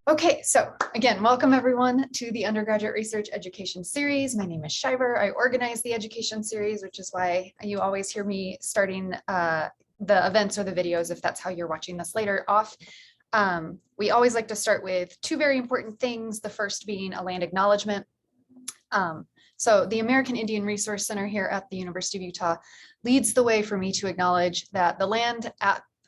Okay, so again, welcome everyone to the Undergraduate Research Education Series. My name is Shiver. I organize the education series, which is why you always hear me starting the events or the videos, if that's how you're watching this later, off. We always like to start with two very important things, the first being a land acknowledgement. So the American Indian Resource Center here at the University of Utah leads the way for me to acknowledge that the land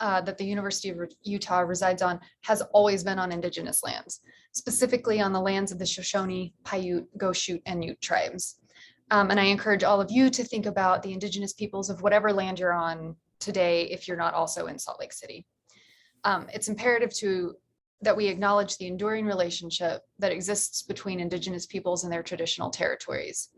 that the University of Utah resides on has always been on Indigenous lands, specifically on the lands of the Shoshone, Paiute, Goshute, and Ute tribes. And I encourage all of you to think about the Indigenous peoples of whatever land you're on today if you're not also in Salt Lake City. It's imperative that we acknowledge the enduring relationship that exists between Indigenous peoples and their traditional territories.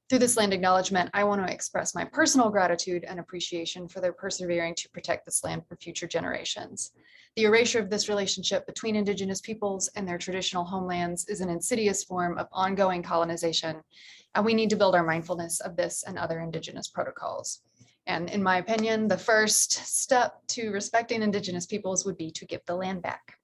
Through this land acknowledgement, I want to express my personal gratitude and appreciation for their persevering to protect this land for future generations. The erasure of this relationship between Indigenous peoples and their traditional homelands is an insidious form of ongoing colonization, and we need to build our mindfulness of this and other Indigenous protocols. And in my opinion, the first step to respecting Indigenous peoples would be to give the land back.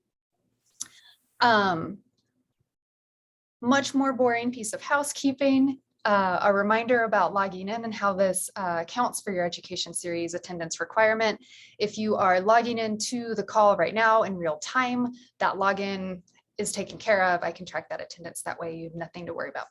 Much more boring piece of housekeeping. A reminder about logging in and how this counts for your education series attendance requirement. If you are logging into the call right now in real time, that login is taken care of. I can track that attendance that way. You have nothing to worry about.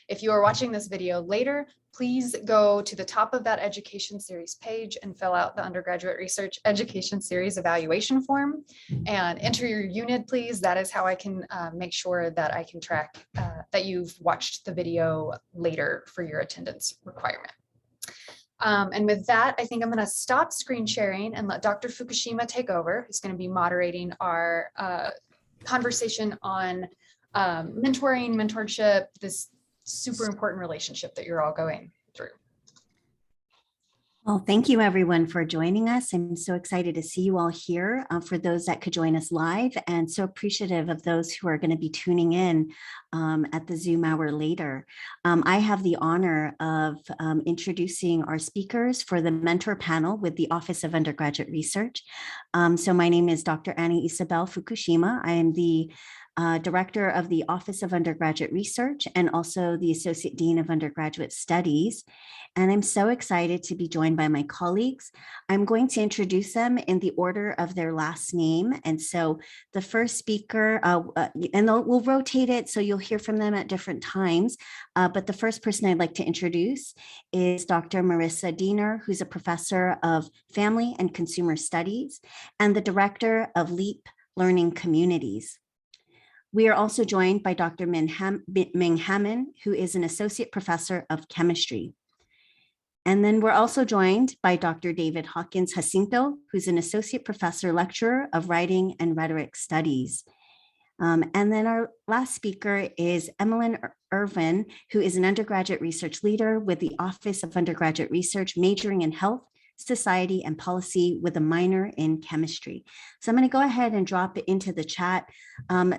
If you are watching this video later, please go to the top of that education series page and fill out the Undergraduate Research Education Series evaluation form and enter your unit, please. That is how I can make sure that I can track that you've watched the video later for your attendance requirement. And with that, I think I'm going to stop screen sharing and let Dr. Fukushima take over, who's going to be moderating our conversation on mentoring, mentorship, this super important relationship that you're all going through. Well, thank you everyone for joining us. I'm so excited to see you all here for those that could join us live, and so appreciative of those who are going to be tuning in at the Zoom hour later. I have the honor of introducing our speakers for the mentor panel with the Office of Undergraduate Research. So my name is Dr. Isabel Fukushima. I am the Director of the Office of Undergraduate Research and also the Associate Dean of Undergraduate Studies. And I'm so excited to be joined by my colleagues. I'm going to introduce them in the order of their last name. And so the first speaker, and we'll rotate it so you'll hear from them at different times. But the first person I'd like to introduce is Dr. Marissa Diener, who's a professor of Family and Consumer Studies and the Director of LEAP Learning Communities. We are also joined by Dr. Ming Hammond, who is an associate professor of chemistry. And then we're also joined by Dr. David Hawkins-Jacinto, who's an associate professor lecturer of writing and rhetoric studies. And then our last speaker is Emmalyn Irvin, who is an undergraduate research leader with the Office of Undergraduate Research, majoring in health, society, and policy with a minor in chemistry. So I'm going to go ahead and drop it into the chat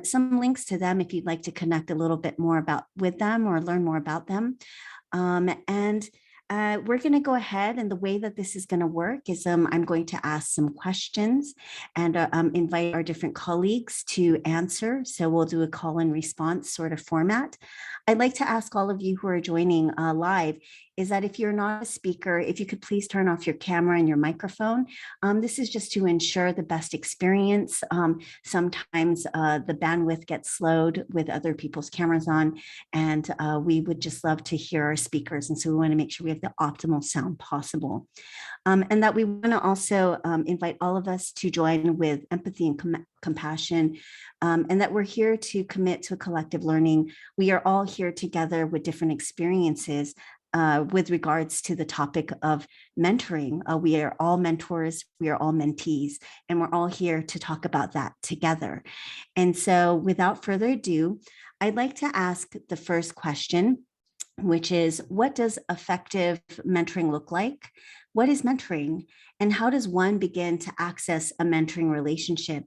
some links to them if you'd like to connect a little bit more with them or learn more about them. We're going to go ahead, and the way that this is going to work is I'm going to ask some questions and invite our different colleagues to answer. So we'll do a call and response sort of format. I'd like to ask all of you who are joining live is that if you're not a speaker, if you could please turn off your camera and your microphone. This is just to ensure the best experience. Sometimes the bandwidth gets slowed with other people's cameras on, and we would just love to hear our speakers. And so we want to make sure we have the optimal sound possible. And that we want to also invite all of us to join with empathy and compassion, and that we're here to commit to a collective learning. We are all here together with different experiences with regards to the topic of mentoring. We are all mentors, we are all mentees, and we're all here to talk about that together. And so without further ado, I'd like to ask the first question, which is, what does effective mentoring look like? What is mentoring? And how does one begin to access a mentoring relationship?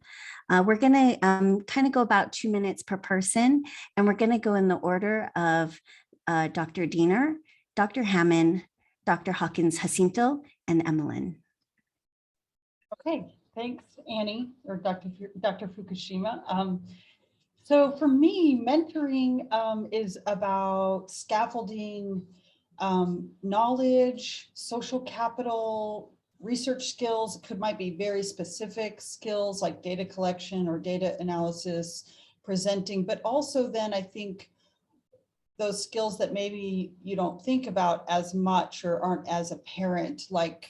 We're going to kind of go about 2 minutes per person, and we're going to go in the order of Dr. Diener, Dr. Hammond, Dr. Hawkins-Jacinto, and Emmalyn. Okay, thanks, Annie, or Dr. Fukushima. So for me, mentoring is about scaffolding knowledge, social capital, research skills. It might be very specific skills like data collection or data analysis, presenting, but also then I think those skills that maybe you don't think about as much or aren't as apparent, like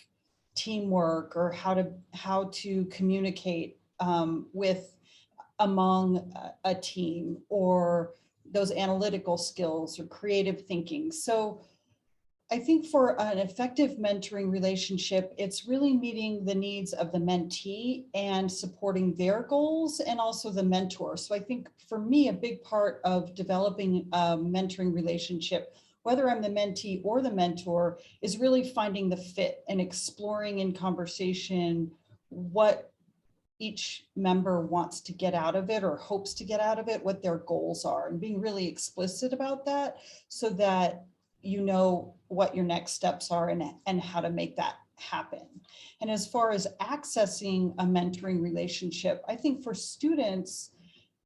teamwork or how to communicate with among a team, or those analytical skills or creative thinking. So I think for an effective mentoring relationship, it's really meeting the needs of the mentee and supporting their goals and also the mentor. So I think for me, a big part of developing a mentoring relationship, whether I'm the mentee or the mentor, is really finding the fit and exploring in conversation what each member wants to get out of it or hopes to get out of it, what their goals are, and being really explicit about that so that you know what your next steps are and how to make that happen. And as far as accessing a mentoring relationship, I think for students,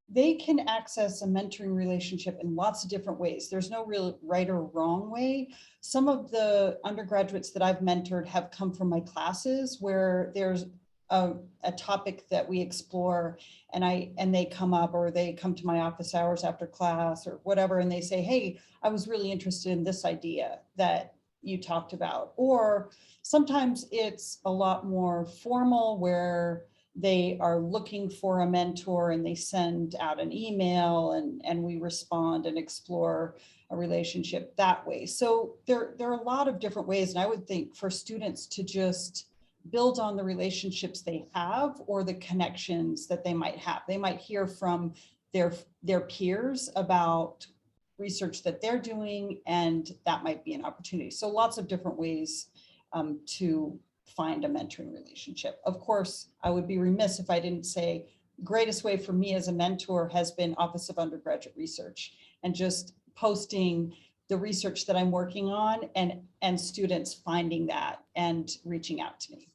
they can access a mentoring relationship in lots of different ways. There's no real right or wrong way. Some of the undergraduates that I've mentored have come from my classes where there's a topic that we explore and they come up, or they come to my office hours after class or whatever, and they say, hey, I was really interested in this idea that you talked about. Or sometimes it's a lot more formal where they are looking for a mentor and they send out an email and we respond and explore a relationship that way. So there are a lot of different ways. And I would think for students to just build on the relationships they have or the connections that they might have. They might hear from their peers about research that they're doing, and that might be an opportunity. So lots of different ways to find a mentoring relationship. Of course, I would be remiss if I didn't say greatest way for me as a mentor has been Office of Undergraduate Research, and just posting the research that I'm working on and students finding that and reaching out to me.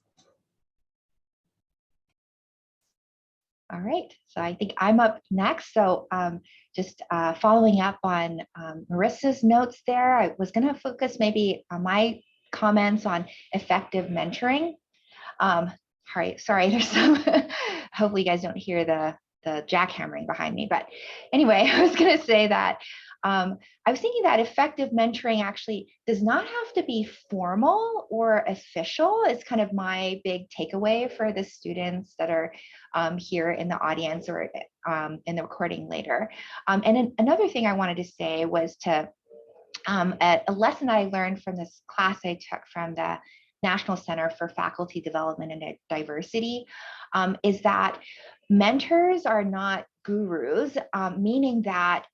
All right, so I think I'm up next. So just following up on Marissa's notes there, I was going to focus maybe on my comments on effective mentoring. All right, sorry, there's some, hopefully you guys don't hear the jackhammering behind me. But anyway, I was going to say that I was thinking that effective mentoring actually does not have to be formal or official. It's kind of my big takeaway for the students that are here in the audience or in the recording later. And another thing I wanted to say was to a lesson I learned from this class I took from the National Center for Faculty Development and Diversity is that mentors are not gurus, meaning that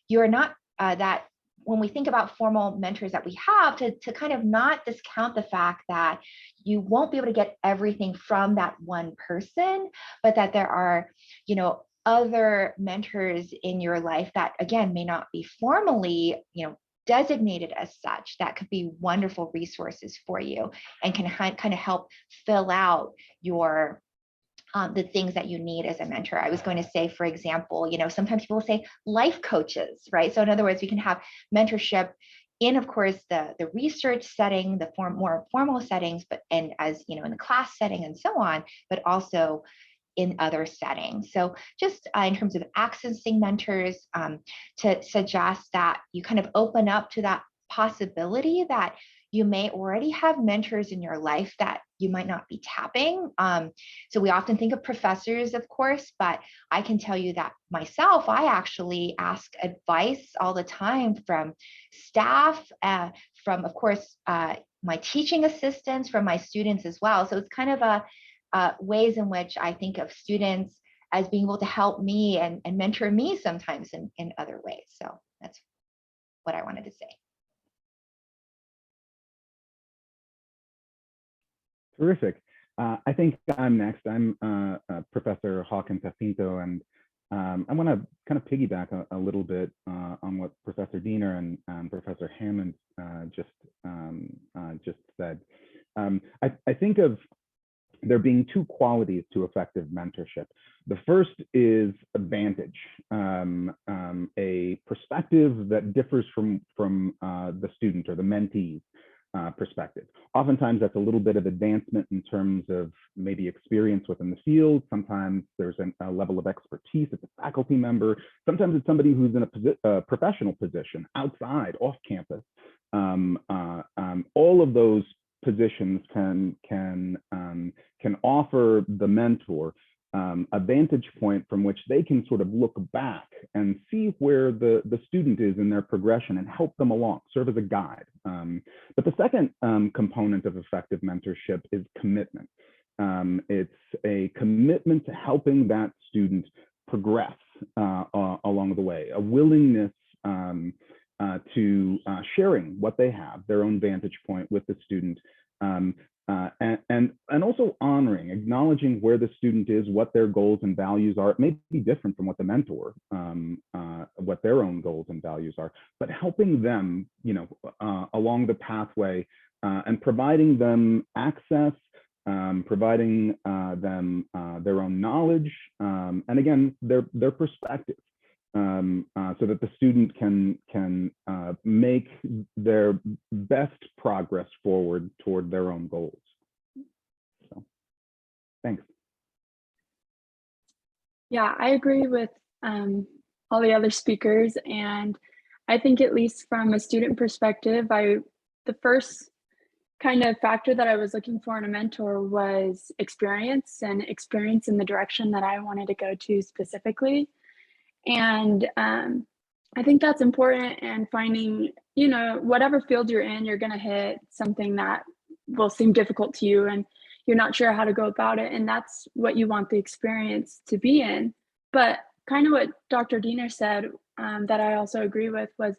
you're not that when we think about formal mentors that we have, to kind of not discount the fact that you won't be able to get everything from that one person, but that there are, you know, other mentors in your life that, again, may not be formally, you know, designated as such, that could be wonderful resources for you and can kind of help fill out your the things that you need as a mentor. I was going to say, for example, you know, sometimes people say life coaches, right? So in other words, we can have mentorship in, of course, the research setting, the more formal settings, but and as you know, in the class setting and so on, but also in other settings. So just in terms of accessing mentors, to suggest that you kind of open up to that possibility that you may already have mentors in your life that you might not be tapping. So we often think of professors, of course, but I can tell you that myself, I actually ask advice all the time from staff, from, of course, my teaching assistants, from my students as well. So it's kind of a ways in which I think of students as being able to help me and mentor me sometimes in other ways. So that's what I wanted to say. Terrific. I think I'm next. I'm Professor Hawkins-Jacinto, and I want to kind of piggyback a little bit on what Professor Diener and Professor Hammond just said. I think of there being two qualities to effective mentorship. The first is advantage. a perspective that differs from the student or the mentee's perspective. Oftentimes that's a little bit of advancement in terms of maybe experience within the field. Sometimes there's a level of expertise. It's a faculty member. Sometimes it's somebody who's in a professional position outside, off campus. All of those positions can offer the mentor a vantage point from which they can sort of look back and see where the student is in their progression and help them along, serve as a guide. But the second component of effective mentorship is commitment. It's a commitment to helping that student progress along the way, a willingness to sharing what they have, their own vantage point with the student, and also honoring, acknowledging where the student is, what their goals and values are. It may be different from what the mentor, what their own goals and values are, but helping them, along the pathway and providing them access, providing them their own knowledge, and again, their perspective. So that the student can make their best progress forward toward their own goals. So, thanks. Yeah, I agree with all the other speakers, and I think at least from a student perspective, the first kind of factor that I was looking for in a mentor was experience in the direction that I wanted to go to specifically. And I think that's important, and finding, whatever field you're in, you're going to hit something that will seem difficult to you and you're not sure how to go about it. And that's what you want the experience to be in. But kind of what Dr. Diener said that I also agree with was,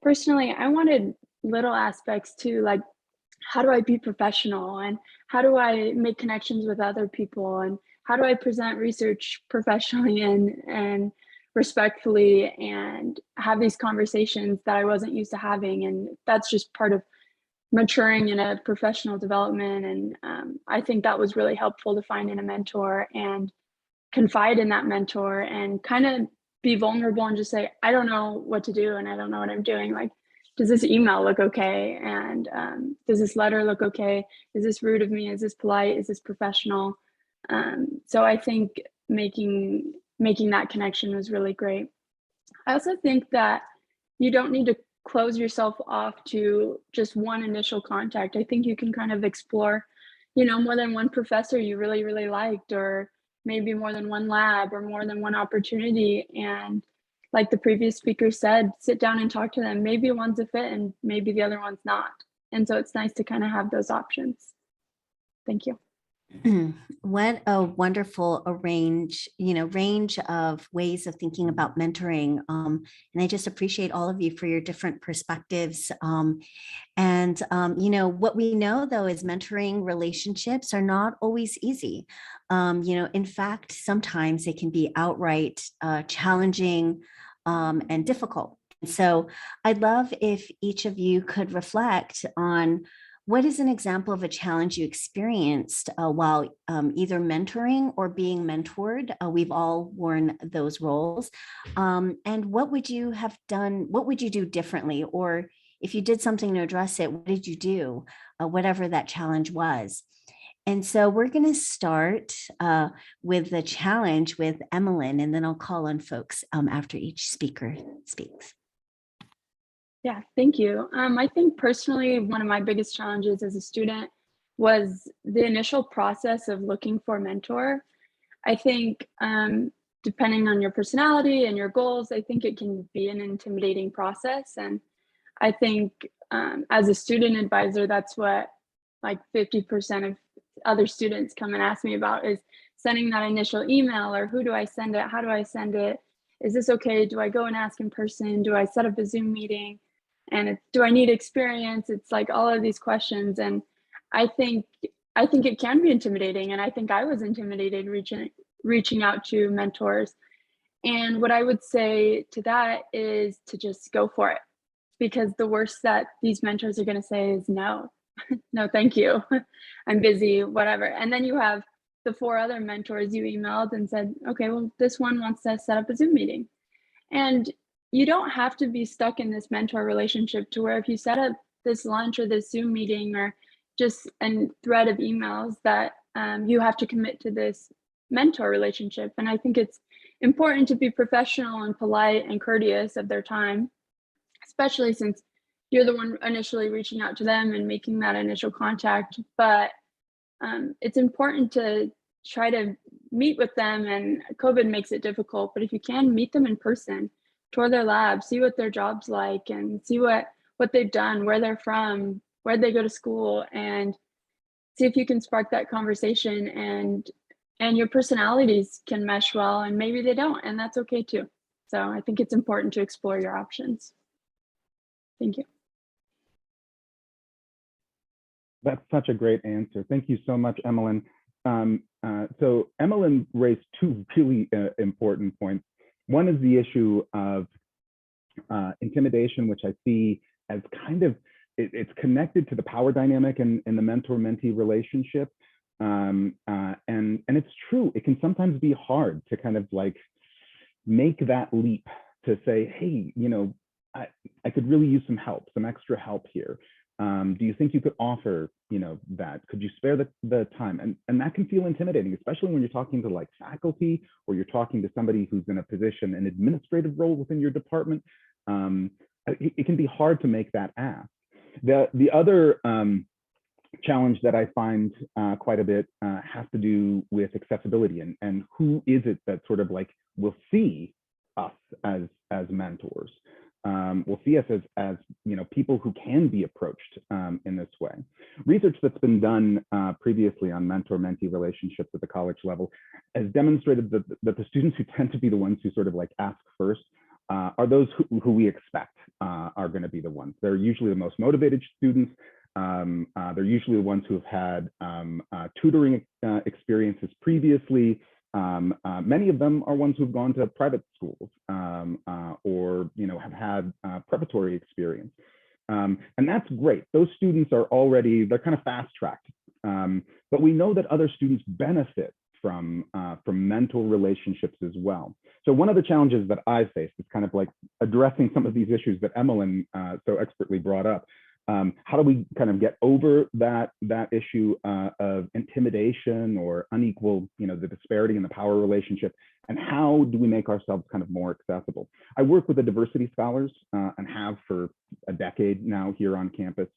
personally, I wanted little aspects too, like how do I be professional, and how do I make connections with other people, and how do I present research professionally and respectfully, and have these conversations that I wasn't used to having. And that's just part of maturing in a professional development. And I think that was really helpful to find in a mentor and confide in that mentor and kind of be vulnerable and just say, I don't know what to do and I don't know what I'm doing. Like, does this email look okay? And does this letter look okay? Is this rude of me? Is this polite? Is this professional? So I think making that connection was really great. I also think that you don't need to close yourself off to just one initial contact. I think you can kind of explore, more than one professor you really, really liked, or maybe more than one lab or more than one opportunity. And like the previous speaker said, sit down and talk to them. Maybe one's a fit and maybe the other one's not. And so it's nice to kind of have those options. Thank you. What a wonderful range of ways of thinking about mentoring. And I just appreciate all of you for your different perspectives. What we know though is mentoring relationships are not always easy. In fact, sometimes they can be outright challenging and difficult. So I'd love if each of you could reflect on what is an example of a challenge you experienced while either mentoring or being mentored? We've all worn those roles. And what would you have done? What would you do differently? Or if you did something to address it, what did you do? Whatever that challenge was. And so we're going to start with the challenge with Emmalyn, and then I'll call on folks after each speaker speaks. Yeah, thank you. I think personally, one of my biggest challenges as a student was the initial process of looking for a mentor. I think depending on your personality and your goals, I think it can be an intimidating process. And I think as a student advisor, that's what like 50% of other students come and ask me about, is sending that initial email, or who do I send it? How do I send it? Is this okay? Do I go and ask in person? Do I set up a Zoom meeting? And do I need experience? It's like all of these questions. And I think it can be intimidating. And I think I was intimidated reaching out to mentors. And what I would say to that is to just go for it, because the worst that these mentors are going to say is no, no, thank you. I'm busy, whatever. And then you have the 4 other mentors you emailed and said, okay, well, this one wants to set up a Zoom meeting. And you don't have to be stuck in this mentor relationship to where if you set up this lunch or this Zoom meeting or just a thread of emails that you have to commit to this mentor relationship. And I think it's important to be professional and polite and courteous of their time, especially since you're the one initially reaching out to them and making that initial contact. But it's important to try to meet with them, and COVID makes it difficult, but if you can, meet them in person, tour their lab, see what their job's like, and see what they've done, where they're from, where they go to school, and see if you can spark that conversation, and your personalities can mesh well, and maybe they don't, and that's okay too. So I think it's important to explore your options. Thank you. That's such a great answer. Thank you so much, Emmalyn. So Emmalyn raised 2 really important points. One is the issue of intimidation, which I see as kind of, it's connected to the power dynamic in the mentor-mentee relationship. And it's true, it can sometimes be hard to kind of like make that leap to say, hey, you know, I could really use some help, some extra help here. Do you think you could offer, you know, that? Could you spare the time? And that can feel intimidating, especially when you're talking to like faculty or you're talking to somebody who's in a position, an administrative role within your department. It can be hard to make that ask. The other challenge that I find quite a bit has to do with accessibility and who is it that sort of like will see us as mentors. Will see us as you know, people who can be approached in this way. Research that's been done previously on mentor-mentee relationships at the college level has demonstrated that the students who tend to be the ones who sort of like ask first are those who we expect are going to be the ones. They're usually the most motivated students. They're usually the ones who have had tutoring experiences previously. Many of them are ones who've gone to private schools or, you know, have had preparatory experience. And that's great. Those students are already, they're kind of fast-tracked. But we know that other students benefit from mentor relationships as well. So one of the challenges that I've faced is kind of like addressing some of these issues that Emmalyn so expertly brought up. How do we kind of get over that issue of intimidation or unequal, you know, the disparity in the power relationship, and how do we make ourselves kind of more accessible? I work with the diversity scholars and have for a decade now here on campus.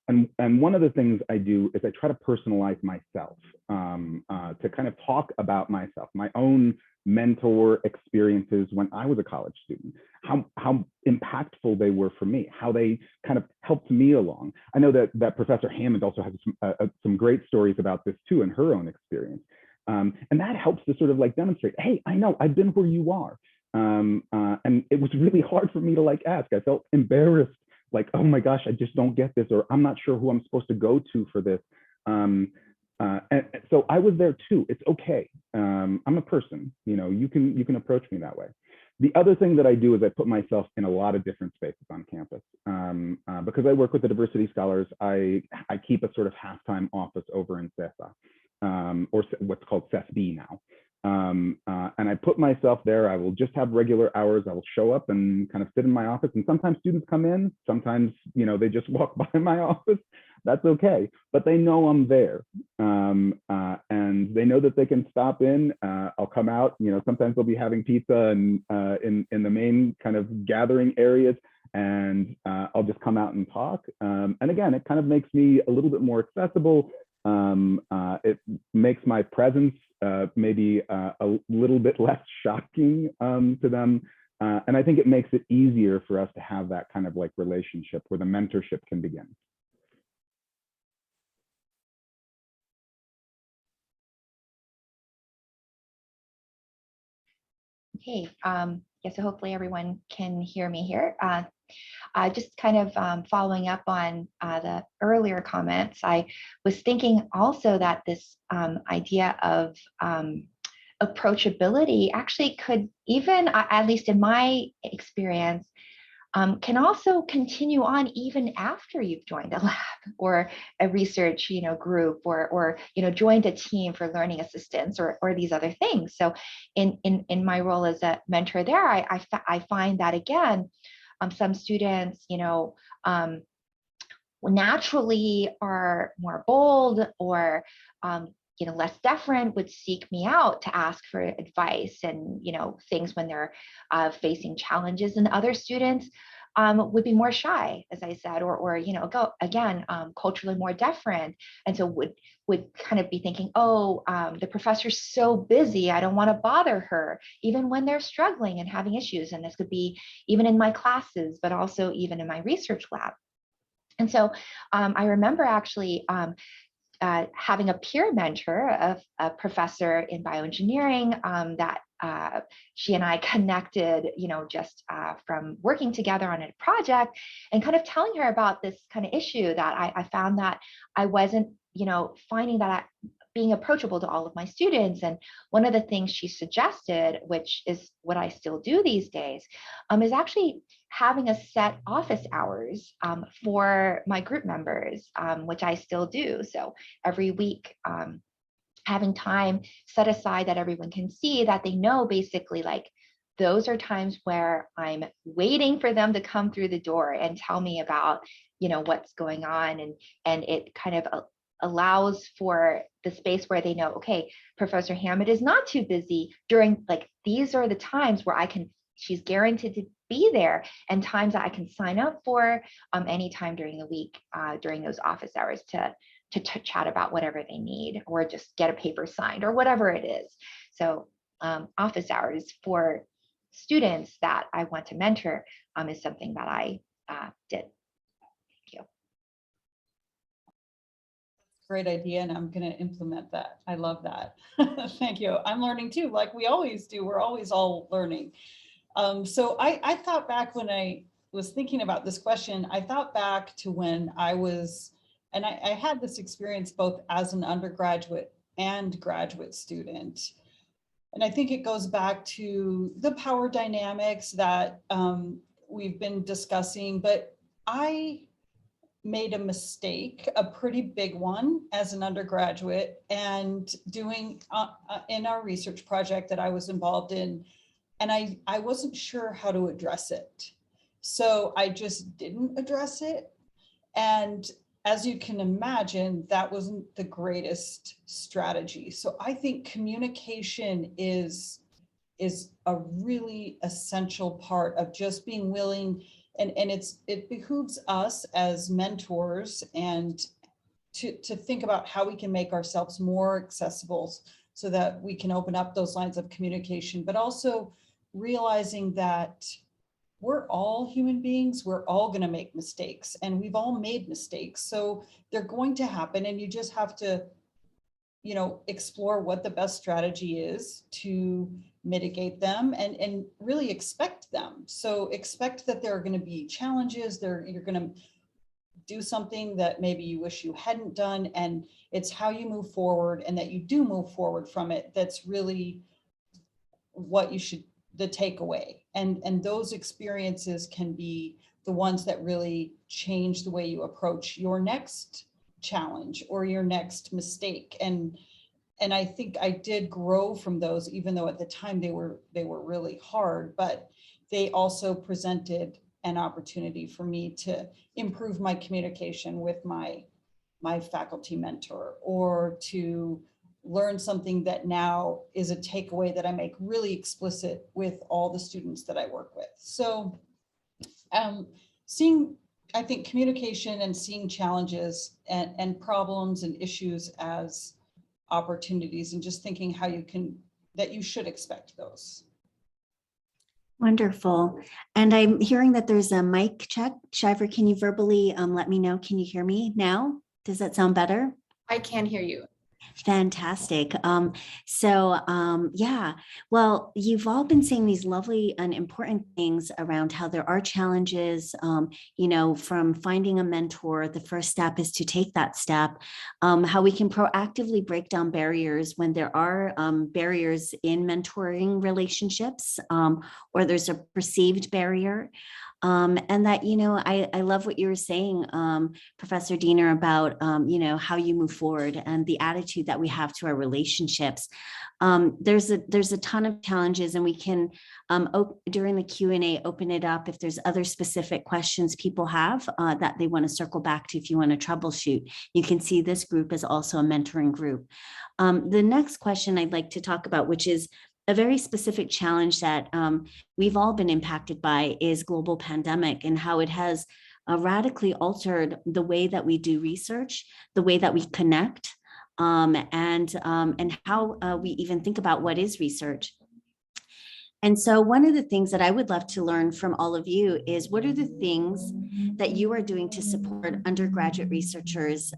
And one of the things I do is I try to personalize myself, to kind of talk about myself, my own mentor experiences when I was a college student, how impactful they were for me, how they kind of helped me along. I know that Professor Hammond also has some great stories about this too in her own experience. And that helps to sort of like demonstrate, hey, I know I've been where you are. And it was really hard for me to like ask. I felt embarrassed, like, oh my gosh, I just don't get this, or I'm not sure who I'm supposed to go to for this. And so I was there too. It's okay. I'm a person, you know, you can approach me that way. The other thing that I do is I put myself in a lot of different spaces on campus. Because I work with the diversity scholars, I keep a sort of half-time office over in CESA, or what's called CESB now. And I put myself there. I will just have regular hours. I will show up and kind of sit in my office. And sometimes students come in, sometimes, you know, they just walk by my office. That's okay, but they know I'm there. And they know that they can stop in. I'll come out, you know, sometimes they'll be having pizza and in the main kind of gathering areas, and I'll just come out and talk. And again, it kind of makes me a little bit more accessible. It makes my presence maybe a little bit less shocking to them. And I think it makes it easier for us to have that kind of like relationship where the mentorship can begin. Okay, yeah, so hopefully everyone can hear me here. Just kind of following up on the earlier comments, I was thinking also that this idea of approachability actually could even, at least in my experience, can also continue on even after you've joined a lab or a research, group, or joined a team for learning assistance or these other things. So in my role as a mentor there, I find that again, some students, naturally are more bold or less deferent, would seek me out to ask for advice and things when they're facing challenges, and other students would be more shy, as I said, or go again, culturally more deferent, and so would kind of be thinking, oh, the professor's so busy, I don't want to bother her, even when they're struggling and having issues. And this could be even in my classes, but also even in my research lab. And so I remember actually having a peer mentor, a professor in bioengineering that she and I connected, just from working together on a project, and kind of telling her about this kind of issue that I found that I wasn't, finding that being approachable to all of my students. And one of the things she suggested, which is what I still do these days, is actually having a set office hours for my group members, which I still do. So every week, having time set aside that everyone can see, that they know basically like those are times where I'm waiting for them to come through the door and tell me about, what's going on. And it kind of allows for the space where they know, okay, Professor Hammond is not too busy during, like, these are the times where she's guaranteed to be there, and times that I can sign up for anytime during the week, during those office hours to chat about whatever they need, or just get a paper signed or whatever it is. So office hours for students that I want to mentor is something that I did. Thank you. Great idea, and I'm going to implement that. I love that. Thank you. I'm learning too, like we always do. We're always all learning. So I thought back when I was thinking about this question, I thought back to when I was, and I had this experience both as an undergraduate and graduate student. And I think it goes back to the power dynamics that we've been discussing, but I made a mistake, a pretty big one as an undergraduate, and doing in our research project that I was involved in, and I wasn't sure how to address it. So I just didn't address it. And as you can imagine, that wasn't the greatest strategy. So I think communication is a really essential part of just being willing. And it behooves us as mentors and to think about how we can make ourselves more accessible so that we can open up those lines of communication, but also realizing that we're all human beings, we're all going to make mistakes, and we've all made mistakes. So they're going to happen, and you just have to, explore what the best strategy is to mitigate them and really expect them. So expect that there are going to be challenges. You're going to do something that maybe you wish you hadn't done, and it's how you move forward, and that you do move forward from it. That's really what you should, the takeaway. And those experiences can be the ones that really change the way you approach your next challenge or your next mistake. And I think I did grow from those, even though at the time they were really hard, but they also presented an opportunity for me to improve my communication with my faculty mentor, or to learn something that now is a takeaway that I make really explicit with all the students that I work with. So I think communication and seeing challenges and problems and issues as opportunities, and just thinking how that you should expect those. Wonderful. And I'm hearing that there's a mic check. Shiver, can you verbally let me know? Can you hear me now? Does that sound better? I can hear you. Fantastic. Yeah, well, you've all been saying these lovely and important things around how there are challenges, from finding a mentor. The first step is to take that step, how we can proactively break down barriers when there are barriers in mentoring relationships, or there's a perceived barrier. And that, I love what you were saying, Professor Diener, about, how you move forward and the attitude that we have to our relationships. There's a ton of challenges, and we can, during the Q&A, open it up if there's other specific questions people have that they want to circle back to. If you want to troubleshoot, you can see this group is also a mentoring group. The next question I'd like to talk about, which is a very specific challenge that we've all been impacted by, is global pandemic and how it has radically altered the way that we do research, the way that we connect, and how we even think about what is research. And so one of the things that I would love to learn from all of you is, what are the things that you are doing to support undergraduate researchers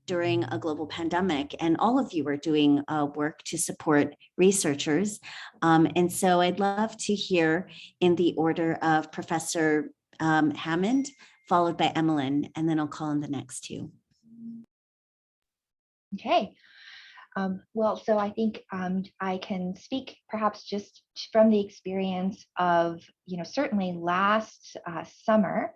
during a global pandemic? And all of you are doing work to support researchers. And so I'd love to hear in the order of Professor Hammond, followed by Emmalyn, and then I'll call in the next two. Okay. Well, so I think I can speak perhaps just from the experience of, certainly last summer,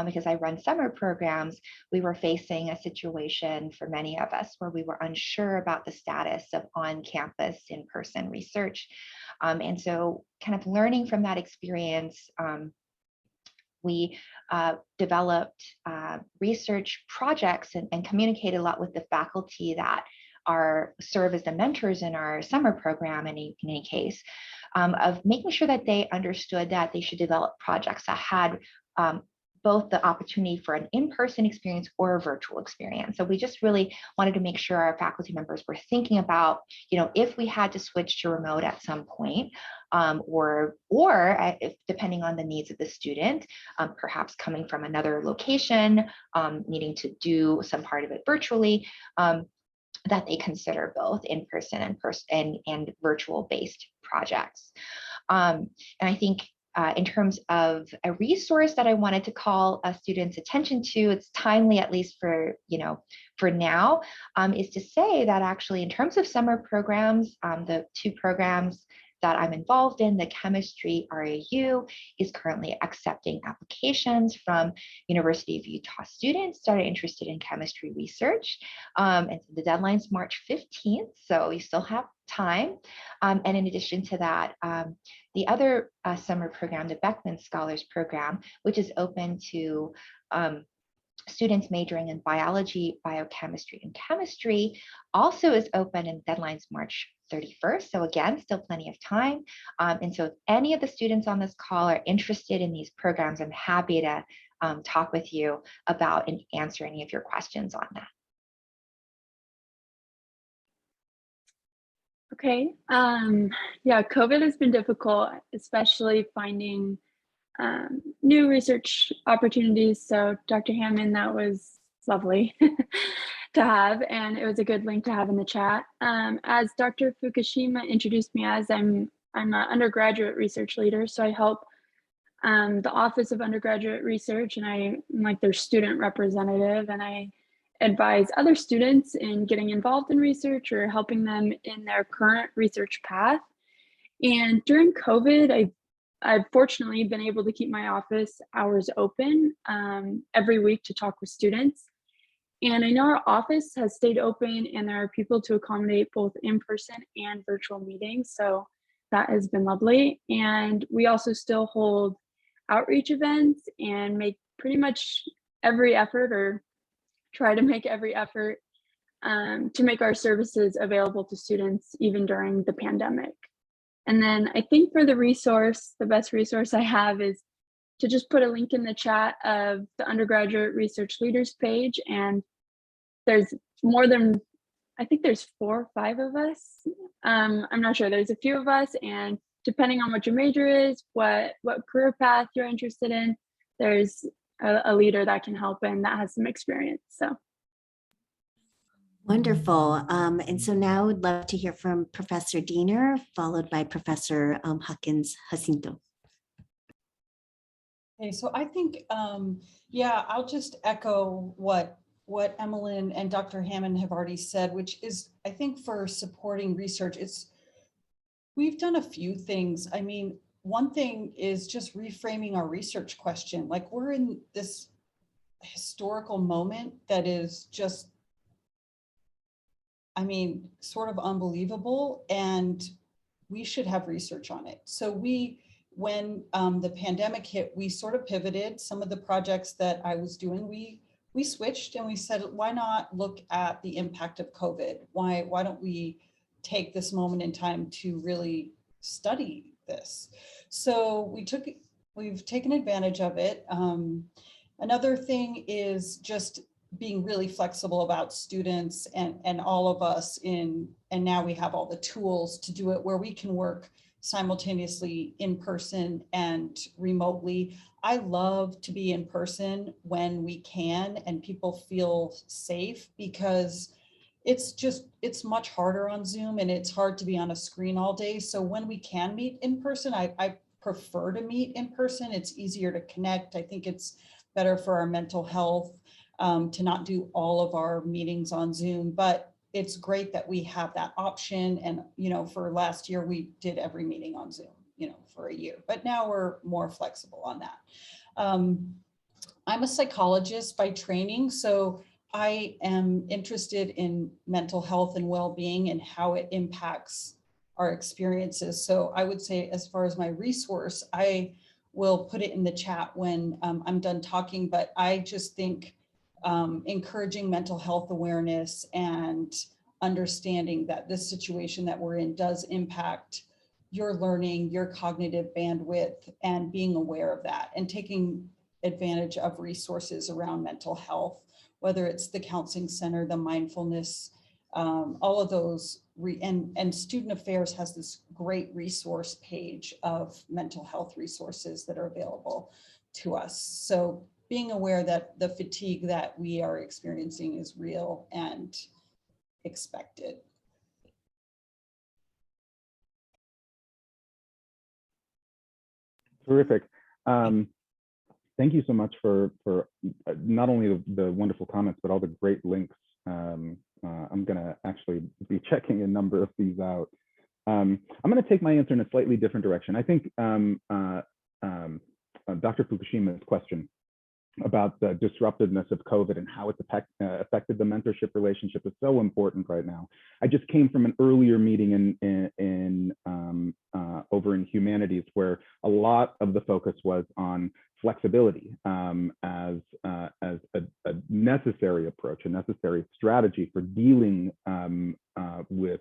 because I run summer programs, we were facing a situation for many of us where we were unsure about the status of on-campus in-person research. And so kind of learning from that experience, we developed research projects and communicated a lot with the faculty that serve as the mentors in our summer program in any case, of making sure that they understood that they should develop projects that had both the opportunity for an in-person experience or a virtual experience. So we just really wanted to make sure our faculty members were thinking about, if we had to switch to remote at some point, or if, depending on the needs of the student, perhaps coming from another location, needing to do some part of it virtually, that they consider both in-person and virtual-based projects. And I think in terms of a resource that I wanted to call students' attention to, it's timely, at least for now, is to say that actually in terms of summer programs, the two programs that I'm involved in, the chemistry RAU is currently accepting applications from University of Utah students that are interested in chemistry research. And so the deadline's March 15th, so you still have time. And in addition to that, the other summer program, the Beckman Scholars Program, which is open to students majoring in biology, biochemistry, and chemistry, also is open, and deadline's March 31st. So again, still plenty of time. And so if any of the students on this call are interested in these programs, I'm happy to talk with you about and answer any of your questions on that. Okay. Yeah, COVID has been difficult, especially finding new research opportunities. So Dr. Hammond, that was lovely to have, and it was a good link to have in the chat. As Dr. Fukushima introduced me as, I'm an undergraduate research leader, so I help the Office of Undergraduate Research, and I'm like their student representative, and I advise other students in getting involved in research or helping them in their current research path. And during COVID, I've fortunately been able to keep my office hours open every week to talk with students. And I know our office has stayed open, and there are people to accommodate both in-person and virtual meetings. So that has been lovely. And we also still hold outreach events and make pretty much every effort, or try to make every effort to make our services available to students even during the pandemic. And then I think for the resource, the best resource I have is to just put a link in the chat of the Undergraduate Research Leaders page. And there's more than, I think there's 4 or 5 of us. I'm not sure, there's a few of us, and depending on what your major is, what career path you're interested in, there's a leader that can help and that has some experience. So Wonderful. And so now I'd love to hear from Professor Diener, followed by Professor Hawkins-Jacinto. Okay, so I think, yeah, I'll just echo what Emmalyn and Dr. Hammond have already said, which is, I think for supporting research, we've done a few things. I mean, one thing is just reframing our research question. Like, we're in this historical moment that is just, I mean, sort of unbelievable, and we should have research on it. So when the pandemic hit, we sort of pivoted. Some of the projects that I was doing, we switched and we said, why not look at the impact of COVID? Why don't we take this moment in time to really study this? So we've taken advantage of it. Another thing is just being really flexible about students and all of us and now we have all the tools to do it where we can work simultaneously in person and remotely. I love to be in person when we can and people feel safe, because it's much harder on Zoom and it's hard to be on a screen all day. So when we can meet in person, I prefer to meet in person. It's easier to connect. I think it's better for our mental health to not do all of our meetings on Zoom, but it's great that we have that option. And, you know, for last year, we did every meeting on Zoom, you know, for a year, but now we're more flexible on that. I'm a psychologist by training, so I am interested in mental health and well-being and how it impacts our experiences. So I would say, as far as my resource, I will put it in the chat when I'm done talking, but I just think encouraging mental health awareness and understanding that this situation that we're in does impact your learning, your cognitive bandwidth, and being aware of that and taking advantage of resources around mental health, whether it's the counseling center, the mindfulness, all of those, and Student Affairs has this great resource page of mental health resources that are available to us. So being aware that the fatigue that we are experiencing is real and expected. Terrific. Thank you so much for not only the wonderful comments, but all the great links. I'm going to actually be checking a number of these out. I'm going to take my answer in a slightly different direction. I think Dr. Fukushima's question about the disruptiveness of COVID and how it's affected the mentorship relationship is so important right now. I just came from an earlier meeting over in humanities where a lot of the focus was on flexibility as a necessary approach, a necessary strategy for dealing with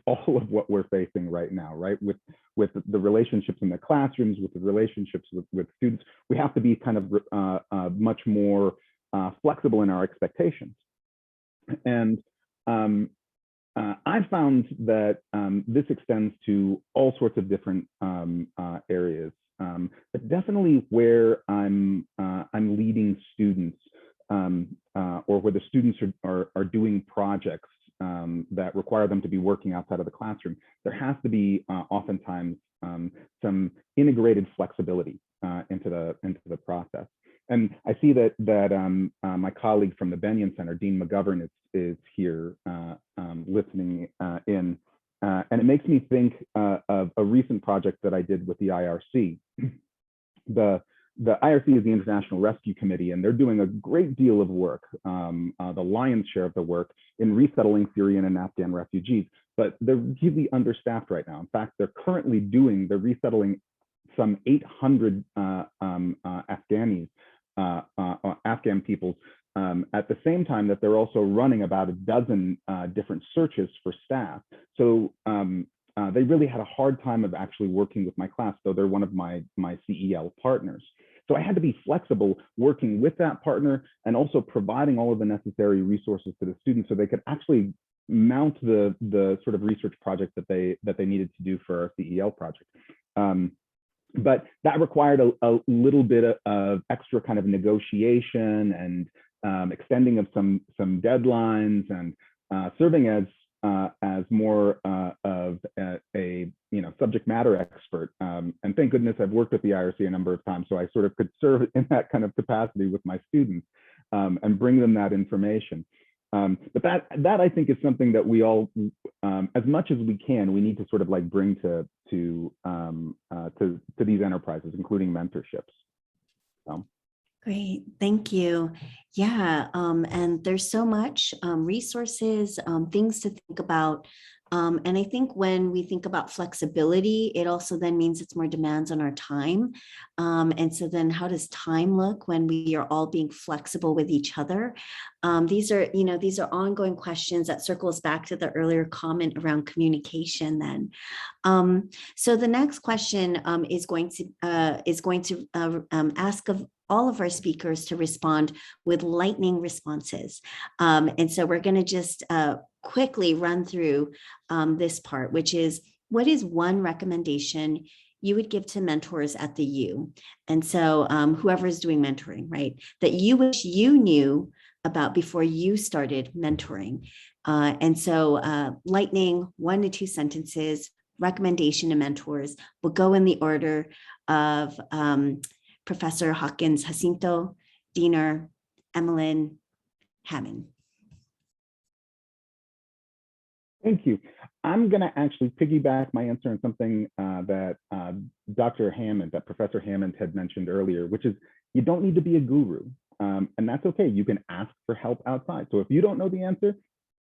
all of what we're facing right now, right? With the relationships in the classrooms, with the relationships with students, we have to be kind of much more flexible in our expectations. And I found that this extends to all sorts of different areas, but definitely where I'm leading students or where the students are doing projects that require them to be working outside of the classroom, there has to be oftentimes some integrated flexibility into the process. And I see that my colleague from the Benyon Center, Dean McGovern, is here listening in, and it makes me think of a recent project that I did with the IRC. The IRC is the International Rescue Committee, and they're doing a great deal of work, the lion's share of the work, in resettling Syrian and Afghan refugees. But they're really understaffed right now. In fact, they're resettling some 800 Afghanis, Afghan people, at the same time that they're also running about a dozen different searches for staff. So they really had a hard time of actually working with my class, though they're one of my CEL partners. So I had to be flexible working with that partner and also providing all of the necessary resources to the students so they could actually mount the sort of research project that they needed to do for our CEL project. But that required a little bit of extra kind of negotiation extending of some deadlines, and serving as more of a subject matter expert. And thank goodness I've worked with the IRC a number of times, so I sort of could serve in that kind of capacity with my students and bring them that information. But that I think is something that we all, as much as we can, we need to sort of like bring to these enterprises, including mentorships. Great, thank you. Yeah, and there's so much resources, things to think about. And I think when we think about flexibility, it also then means it's more demands on our time. And so then how does time look when we are all being flexible with each other? These are ongoing questions that circles back to the earlier comment around communication then. So the next question is going to ask of all of our speakers to respond with lightning responses. And so we're going to just quickly run through this part, which is, what is one recommendation you would give to mentors at the U? And so whoever is doing mentoring, right, that you wish you knew about before you started mentoring. And so lightning, 1 to 2 sentences, recommendation to mentors. We'll go in the order of Professor Hawkins-Jacinto, Diener, Emmalyn, Hammond. Thank you. I'm going to actually piggyback my answer on something that Dr. Hammond, that Professor Hammond had mentioned earlier, which is you don't need to be a guru, and that's okay. You can ask for help outside. So if you don't know the answer,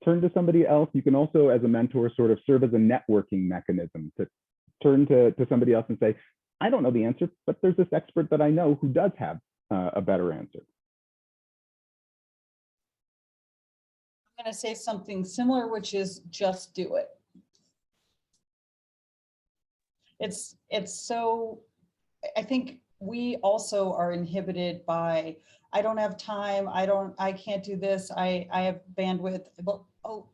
turn to somebody else. You can also, as a mentor, sort of serve as a networking mechanism to turn to somebody else and say, I don't know the answer, but there's this expert that I know who does have a better answer. I'm going to say something similar, which is just do it. It's so, I think we also are inhibited by, I don't have time, I can't do this, I have bandwidth,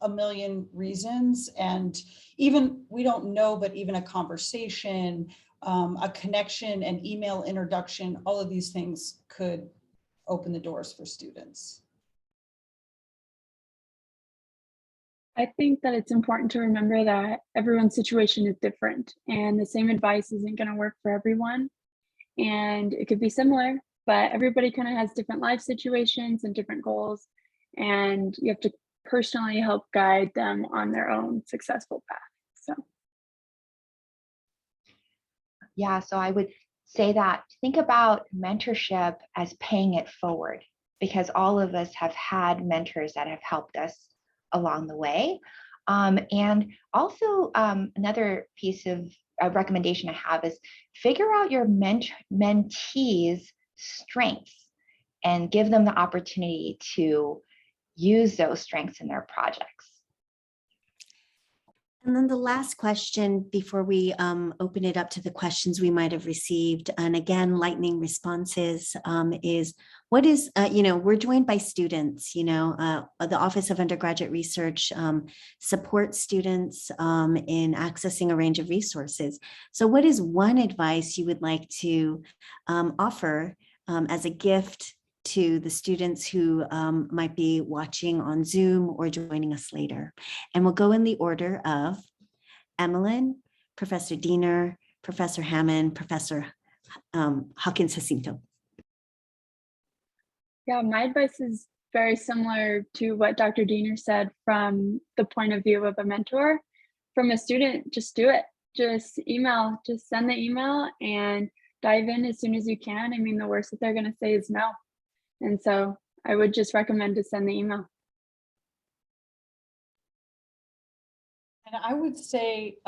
a million reasons. And even, we don't know, but even a conversation, a connection, an email introduction, all of these things could open the doors for students. I think that it's important to remember that everyone's situation is different and the same advice isn't going to work for everyone. And it could be similar, but everybody kind of has different life situations and different goals. And you have to personally help guide them on their own successful path. So. Yeah, so I would say that think about mentorship as paying it forward, because all of us have had mentors that have helped us along the way. And also another piece of a recommendation I have is figure out your mentees' strengths and give them the opportunity to use those strengths in their projects. And then the last question before we open it up to the questions we might have received, and again, lightning responses, is what is, we're joined by students, the Office of Undergraduate Research supports students in accessing a range of resources. So what is one advice you would like to offer as a gift to the students who might be watching on Zoom or joining us later? And we'll go in the order of Emmalyn, Professor Diener, Professor Hammond, Professor Hawkins-Jacinto. Yeah, my advice is very similar to what Dr. Diener said from the point of view of a mentor. From a student, just do it. Just send the email and dive in as soon as you can. I mean, the worst that they're going to say is no. And so I would just recommend to send the email. And I would say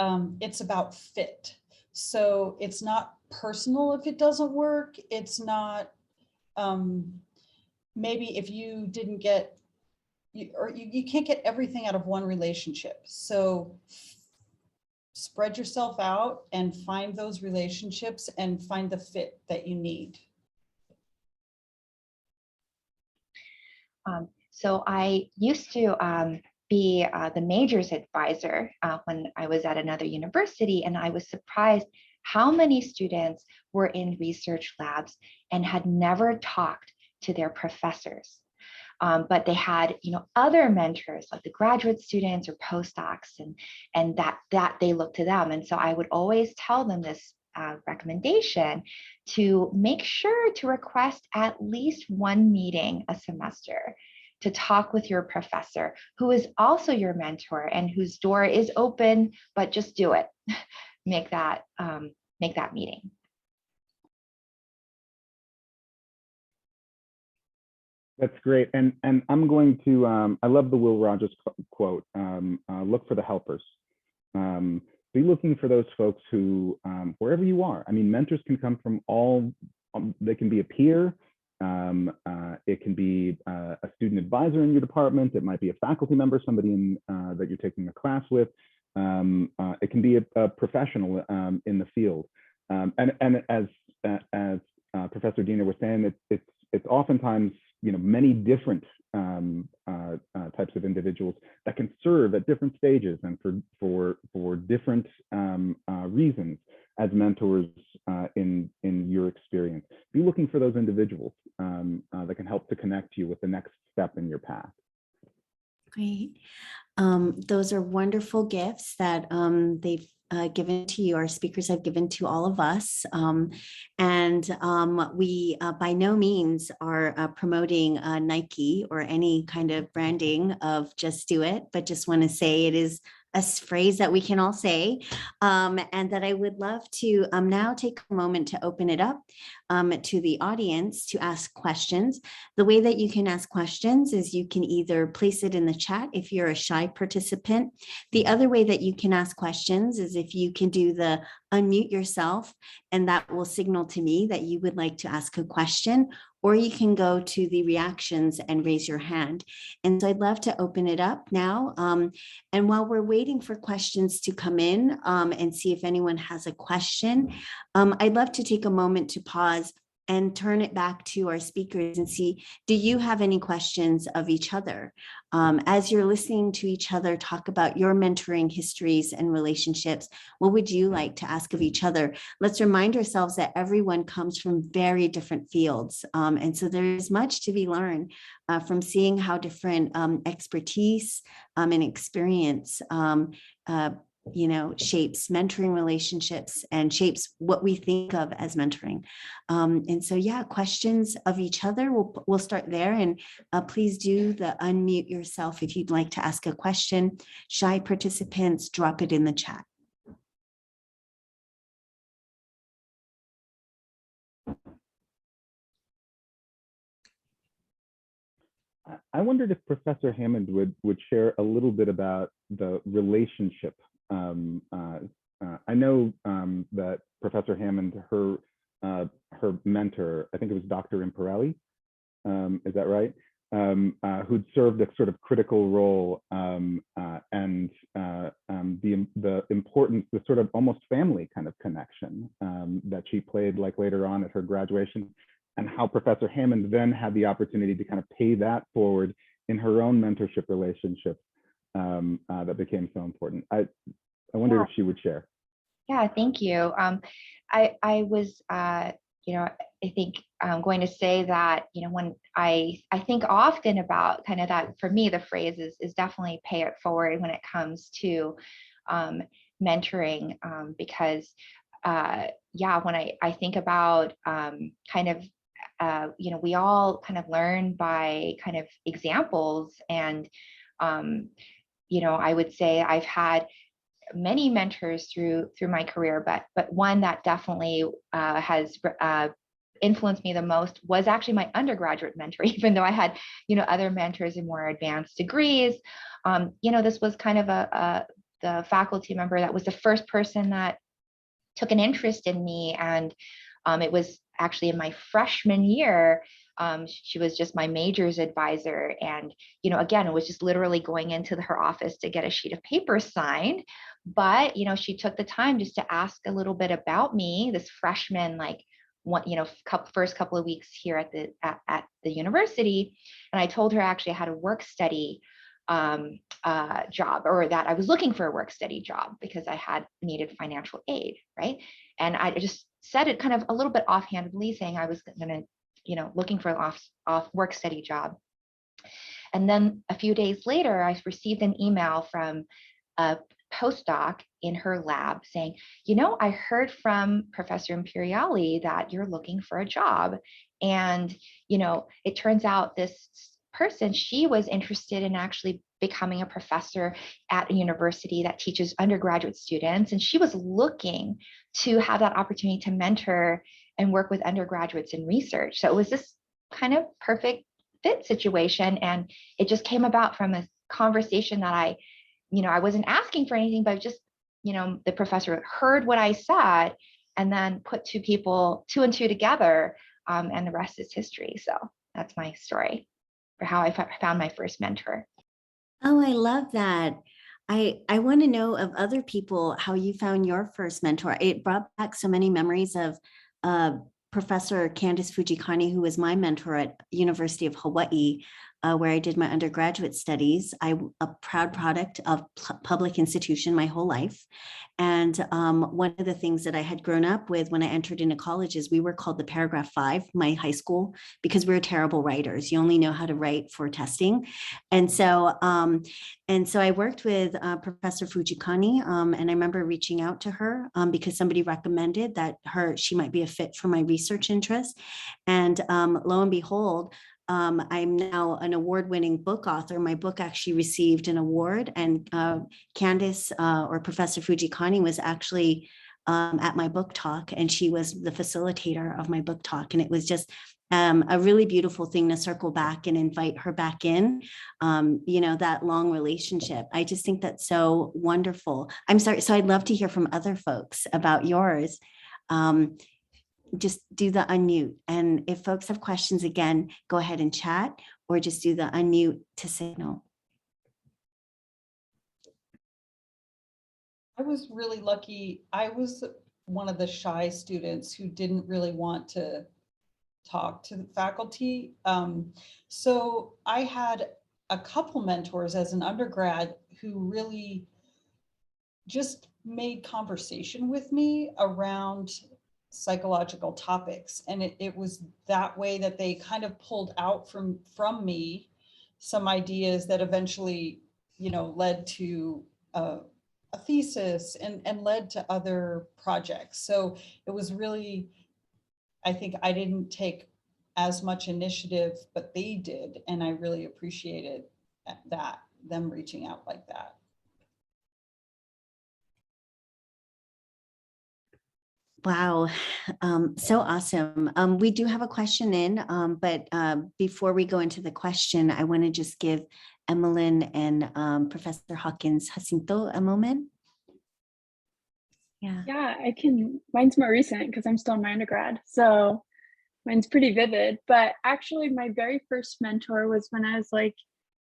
it's about fit. So it's not personal if it doesn't work. It's not, maybe if you didn't get, you can't get everything out of one relationship. So spread yourself out and find those relationships and find the fit that you need. So I used to be the majors advisor when I was at another university, and I was surprised how many students were in research labs and had never talked to their professors. but they had, other mentors like the graduate students or postdocs, and that they look to them. And so I would always tell them this recommendation to make sure to request at least one meeting a semester to talk with your professor who is also your mentor and whose door is open, but just do it. Make that meeting. That's great. And I'm going to, I love the Will Rogers quote, look for the helpers. Be looking for those folks who, wherever you are, I mean, mentors can come from all, they can be a peer, it can be a student advisor in your department, it might be a faculty member, somebody that you're taking a class with, it can be a professional in the field. And as Professor Diener was saying, it's oftentimes, many different types of individuals that can serve at different stages and for different reasons as mentors in your experience. Be looking for those individuals that can help to connect you with the next step in your path. Great. Those are wonderful gifts that they've given to you, our speakers have given to all of us. We by no means are promoting Nike or any kind of branding of just do it, but just want to say it is a phrase that we can all say, and that I would love to now take a moment to open it up to the audience to ask questions. The way that you can ask questions is you can either place it in the chat if you're a shy participant. The other way that you can ask questions is if you can do the unmute yourself, and that will signal to me that you would like to ask a question, or you can go to the reactions and raise your hand. And so I'd love to open it up now. And while we're waiting for questions to come in and see if anyone has a question, I'd love to take a moment to pause and turn it back to our speakers and see, do you have any questions of each other? As you're listening to each other talk about your mentoring histories and relationships, what would you like to ask of each other? Let's remind ourselves that everyone comes from very different fields. And so there is much to be learned from seeing how different expertise and experience shapes mentoring relationships and shapes what we think of as mentoring. And so, yeah, questions of each other. We'll start there, and please do the unmute yourself if you'd like to ask a question. Shy participants, drop it in the chat. I wondered if Professor Hammond would share a little bit about the relationship. I know that Professor Hammond, her mentor, I think it was Dr. Imparelli, is that right? Who'd served a sort of critical role and the importance, the sort of almost family kind of connection that she played like later on at her graduation, and how Professor Hammond then had the opportunity to kind of pay that forward in her own mentorship relationships that became so important. I wonder if she would share. Yeah, thank you. I was, I think I'm going to say that, when I think often about kind of that, for me, the phrase is definitely pay it forward when it comes to mentoring, because, when I think about kind of, we all kind of learn by kind of examples, and, I would say I've had many mentors through my career, but one that definitely has influenced me the most was actually my undergraduate mentor, even though I had, other mentors in more advanced degrees. This was kind of the faculty member that was the first person that took an interest in me. And it was actually in my freshman year. She was just my major's advisor. And, again, it was just literally going into her office to get a sheet of paper signed. But, she took the time just to ask a little bit about me, this freshman, first couple of weeks here at the university. And I told her actually I had a work study job, or that I was looking for a work study job because I had needed financial aid, right? And I just said it kind of a little bit offhandedly, saying I was looking for an off work study job. And then a few days later, I received an email from a postdoc in her lab saying, you know, I heard from Professor Imperiali that you're looking for a job. And, you know, it turns out this person, she was interested in actually becoming a professor at a university that teaches undergraduate students. And she was looking to have that opportunity to mentor and work with undergraduates in research. So it was this kind of perfect fit situation. And it just came about from a conversation that I wasn't asking for anything, but just, the professor heard what I said and then put two and two together, and the rest is history. So that's my story for how I found my first mentor. Oh, I love that. I want to know of other people how you found your first mentor. It brought back so many memories of Professor Candice Fujikani, who was my mentor at University of Hawaii, where I did my undergraduate studies. I'm a proud product of public institution my whole life. And one of the things that I had grown up with when I entered into college is we were called the Paragraph 5, my high school, because we were terrible writers. You only know how to write for testing. And so I worked with Professor Fujikani, and I remember reaching out to her because somebody recommended that she might be a fit for my research interest. And lo and behold, I'm now an award-winning book author. My book actually received an award, and Candice or Professor Fujikani was actually at my book talk, and she was the facilitator of my book talk. And it was just a really beautiful thing to circle back and invite her back in, that long relationship. I just think that's so wonderful. I'm sorry. So I'd love to hear from other folks about yours. Just do the unmute. And if folks have questions, again, go ahead and chat or just do the unmute to signal. I was really lucky. I was one of the shy students who didn't really want to talk to the faculty. So I had a couple mentors as an undergrad who really just made conversation with me around psychological topics. And it was that way that they kind of pulled out from me some ideas that eventually, led to a thesis and led to other projects. So it was really, I think I didn't take as much initiative, but they did. And I really appreciated that, them reaching out like that. Wow, so awesome. We do have a question in, but before we go into the question, I want to just give Emmalyn and Professor Hawkins-Jacinto a moment. Yeah. Yeah, I can. Mine's more recent because I'm still in my undergrad. So mine's pretty vivid. But actually, my very first mentor was when I was like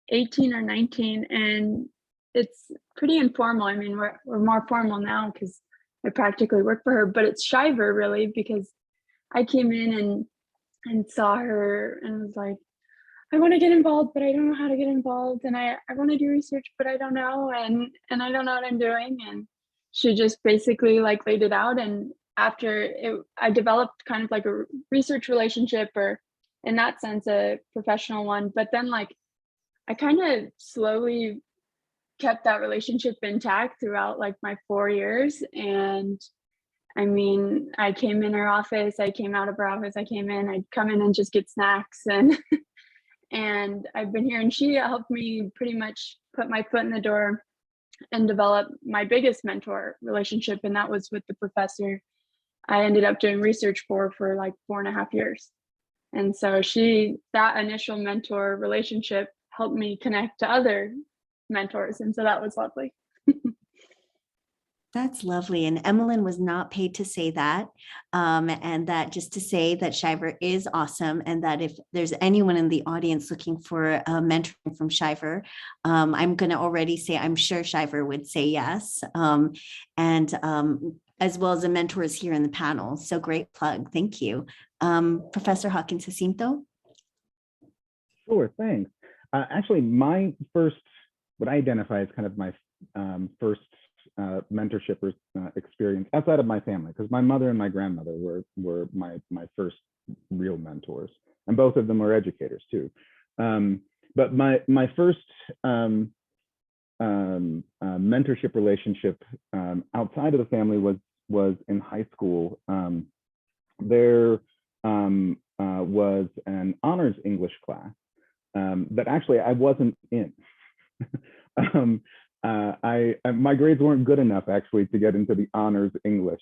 18 or 19. And it's pretty informal. I mean, we're more formal now because I practically work for her, but it's Shiver really, because I came in and saw her and was like, I want to get involved, but I don't know how to get involved. And I want to do research, but I don't know. And I don't know what I'm doing. And she just basically like laid it out. And after I developed kind of like a research relationship, or in that sense, a professional one. But then like, I kind of slowly kept that relationship intact throughout like my 4 years. And I mean, I came in her office, I came out of her office, I'd come in and just get snacks and and I've been here, and she helped me pretty much put my foot in the door and develop my biggest mentor relationship. And that was with the professor I ended up doing research for like 4.5 years. And so that initial mentor relationship helped me connect to other mentors. And so that was lovely. That's lovely. And Emmalyn was not paid to say that. And that just to say that Shiver is awesome. And that if there's anyone in the audience looking for mentoring from Shiver, I'm going to already say, I'm sure Shiver would say yes. And as well as the mentors here in the panel. So great plug. Thank you. Professor Hawkins-Jacinto. Sure, thanks. Actually, my first, what I identify as kind of my first mentorship experience outside of my family, because my mother and my grandmother were my first real mentors, and both of them were educators too. but my first mentorship relationship outside of the family was in high school. There was an honors English class that actually I wasn't in. My grades weren't good enough actually to get into the honors English,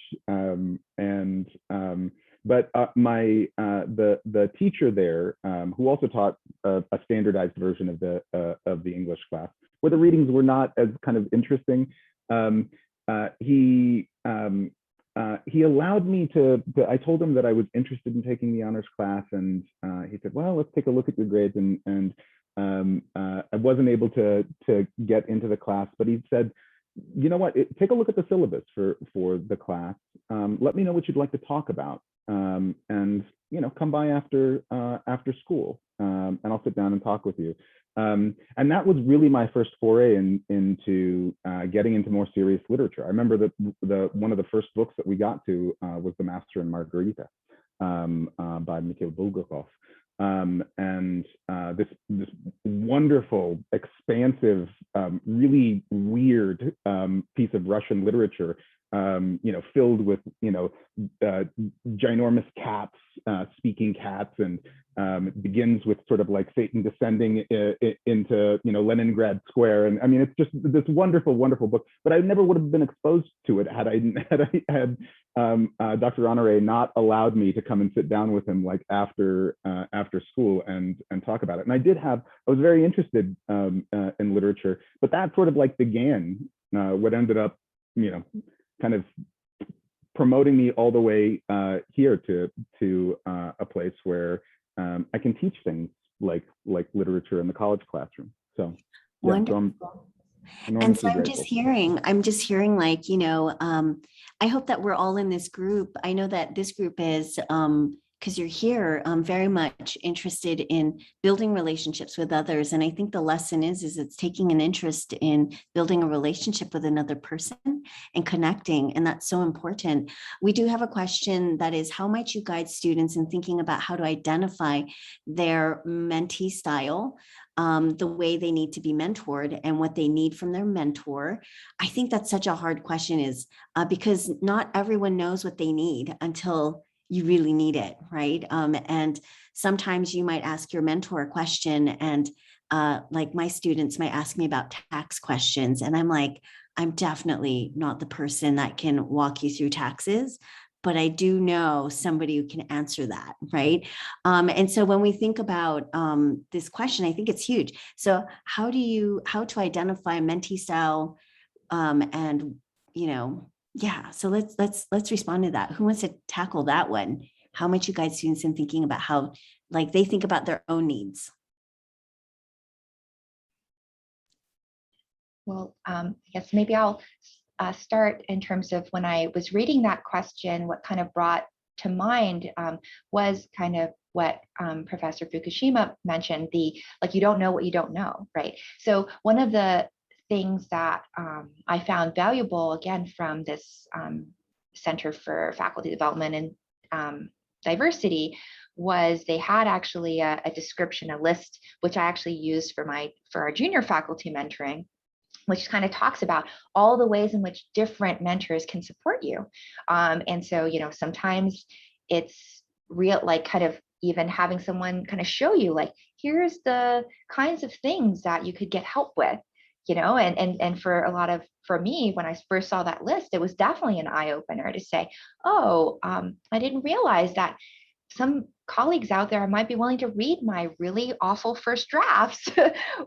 but the teacher there, who also taught a standardized version of the English class, where the readings were not as kind of interesting, he allowed me to. I told him that I was interested in taking the honors class, and he said, "Well, let's take a look at your grades." And I wasn't able to get into the class, but he said, "You know what? Take a look at the syllabus for the class. Let me know what you'd like to talk about, and come by after school, and I'll sit down and talk with you." And that was really my first foray into getting into more serious literature. I remember that one of the first books that we got to was The Master and Margarita by Mikhail Bulgakov. And this wonderful, expansive, really weird piece of Russian literature, filled with ginormous cats, speaking cats, and it begins with sort of like Satan descending into Leningrad Square, and I mean it's just this wonderful, wonderful book. But I never would have been exposed to it had Dr. Honore not allowed me to come and sit down with him like after school and talk about it. And I was very interested in literature, but that sort of like began what ended up kind of promoting me all the way here to a place where I can teach things like literature in the college classroom. So yeah, Wonderful. So And so I'm grateful. just hearing like, I hope that we're all in this group. I know that this group is, because you're here, very much interested in building relationships with others. And I think the lesson is it's taking an interest in building a relationship with another person and connecting. And that's so important. We do have a question that is, how might you guide students in thinking about how to identify their mentee style, the way they need to be mentored and what they need from their mentor? I think that's such a hard question because not everyone knows what they need until you really need it, right? And sometimes you might ask your mentor a question, and like my students might ask me about tax questions, and I'm like, I'm definitely not the person that can walk you through taxes, but I do know somebody who can answer that, right? And so when we think about this question, I think it's huge. So how to identify mentee style, and yeah, so let's respond to that. Who wants to tackle that one? How might you guide students in thinking about how like they think about their own needs? Well, I guess maybe I'll start in terms of when I was reading that question, what kind of brought to mind was kind of what Professor Fukushima mentioned, you don't know what you don't know, right? So one of the things that I found valuable, again, from this Center for Faculty Development and Diversity, was they had actually a description, a list, which I actually used for our junior faculty mentoring, which kind of talks about all the ways in which different mentors can support you. And so, sometimes it's real, like kind of even having someone kind of show you, like, here's the kinds of things that you could get help with. And for me, when I first saw that list, it was definitely an eye opener to say, oh, I didn't realize that some colleagues out there might be willing to read my really awful first drafts,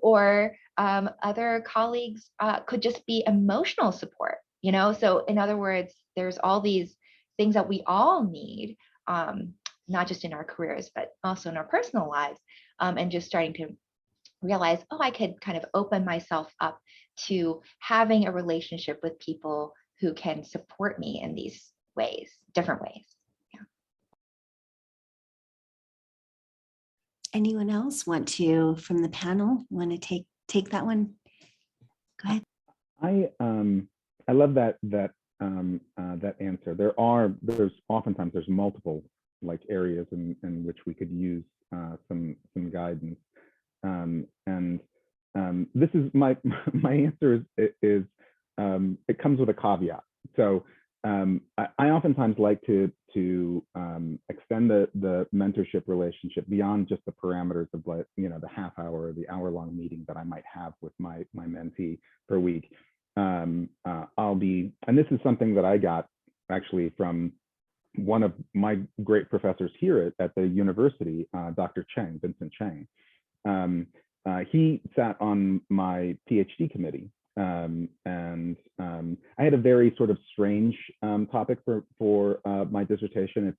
or other colleagues could just be emotional support, So in other words, there's all these things that we all need, not just in our careers, but also in our personal lives, and just starting to realize, oh, I could kind of open myself up to having a relationship with people who can support me in these ways, different ways. Yeah. Anyone else want to, from the panel, want to take that one? Go ahead. I love that answer. There's oftentimes multiple like areas in which we could use some guidance. This is my answer is it comes with a caveat. So I oftentimes like to extend the mentorship relationship beyond just the parameters of, like, you know, the half hour or the hour-long meeting that I might have with my mentee per week. I'll be, and this is something that I got actually from one of my great professors here at the university, Dr. Cheng, Vincent Cheng. He sat on my PhD committee, and I had a very sort of strange topic for my dissertation. It's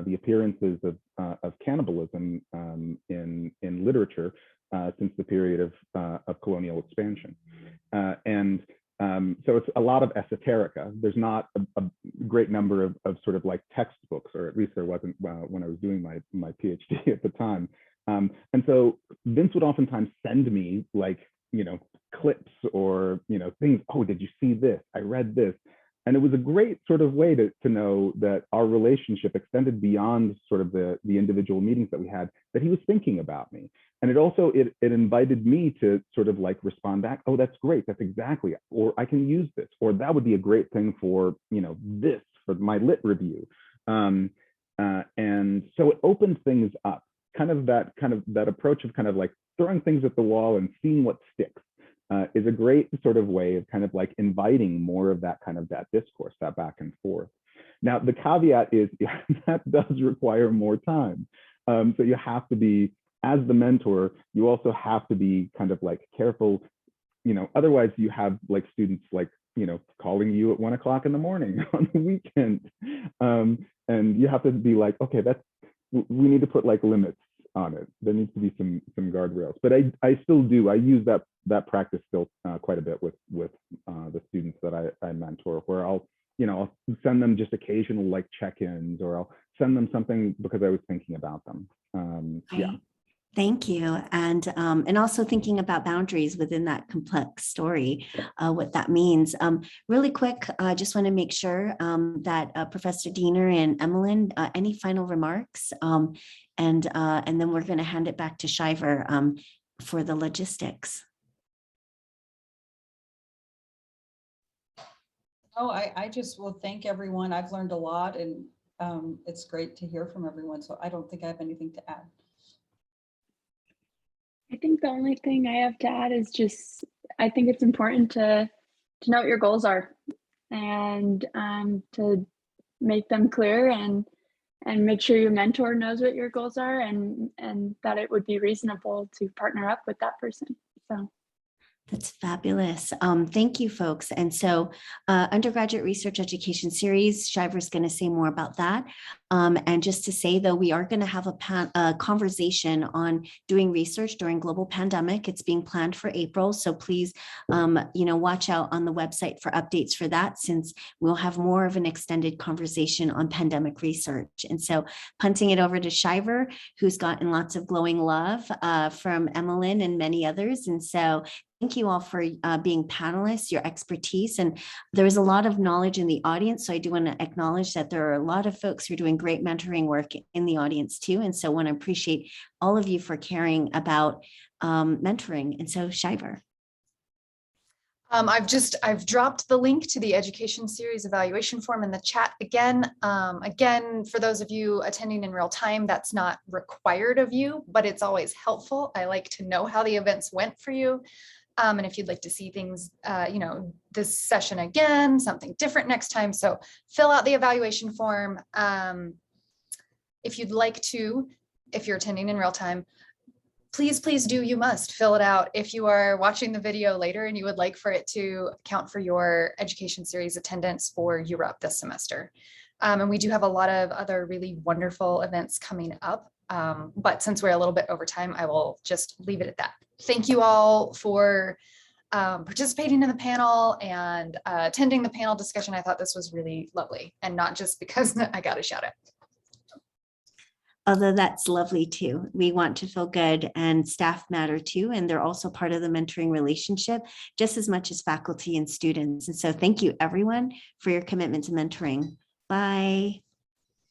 the appearances of cannibalism in literature since the period of colonial expansion, so it's a lot of esoterica. There's not a great number of sort of like textbooks, or at least there wasn't when I was doing my PhD at the time. And so Vince would oftentimes send me, like, you know, clips or, you know, things. Oh, did you see this? I read this. And it was a great sort of way to know that our relationship extended beyond sort of the individual meetings that we had, that he was thinking about me. And it also, it invited me to sort of like respond back. Oh, that's great. That's exactly, or I can use this, or that would be a great thing for, you know, this, for my lit review. And so it opened things up, kind of that approach of kind of like throwing things at the wall and seeing what sticks. Is a great sort of way of kind of like inviting more of that kind of that discourse, that back and forth. Now, the caveat is that does require more time. So you have to be, as the mentor, you also have to be kind of like careful, you know, otherwise you have like students like, you know, calling you at 1 o'clock in the morning on the weekend. And you have to be like, okay, we need to put like limits on it. There needs to be some guardrails, but I still do. I use that practice still quite a bit with the students that I mentor, where I'll send them just occasional like check-ins, or I'll send them something because I was thinking about them. Yeah. Thank you. And also thinking about boundaries within that complex story, what that means. Really quick, I just want to make sure that Professor Diener and Emmalyn, any final remarks? And then we're going to hand it back to Shiver for the logistics. Oh, I just will thank everyone. I've learned a lot, and it's great to hear from everyone. So I don't think I have anything to add. I think the only thing I have to add is just, I think it's important to know what your goals are, and to make them clear, and make sure your mentor knows what your goals are, and that it would be reasonable to partner up with that person. So. That's fabulous. Thank you, folks. And so Undergraduate Research Education Series, Shiver's going to say more about that. And just to say, though, we are going to have a conversation on doing research during global pandemic. It's being planned for April. So please, watch out on the website for updates for that, since we'll have more of an extended conversation on pandemic research. And so punting it over to Shiver, who's gotten lots of glowing love from Emmalyn and many others. And so thank you all for being panelists, your expertise. And there is a lot of knowledge in the audience. So I do want to acknowledge that there are a lot of folks who are doing great mentoring work in the audience too. And so I want to appreciate all of you for caring about mentoring. And so Shiver. I've dropped the link to the education series evaluation form in the chat again. Again, for those of you attending in real time, that's not required of you, but it's always helpful. I like to know how the events went for you. And if you'd like to see things, this session again, something different next time. So fill out the evaluation form. If you'd like to, if you're attending in real time, please do, you must fill it out. If you are watching the video later and you would like for it to count for your education series attendance for Europe this semester. And we do have a lot of other really wonderful events coming up. But since we're a little bit over time, I will just leave it at that. Thank you all for participating in the panel and attending the panel discussion. I thought this was really lovely, and not just because I got a shout out. Although that's lovely too. We want to feel good, and staff matter too. And they're also part of the mentoring relationship just as much as faculty and students. And so thank you everyone for your commitment to mentoring. Bye.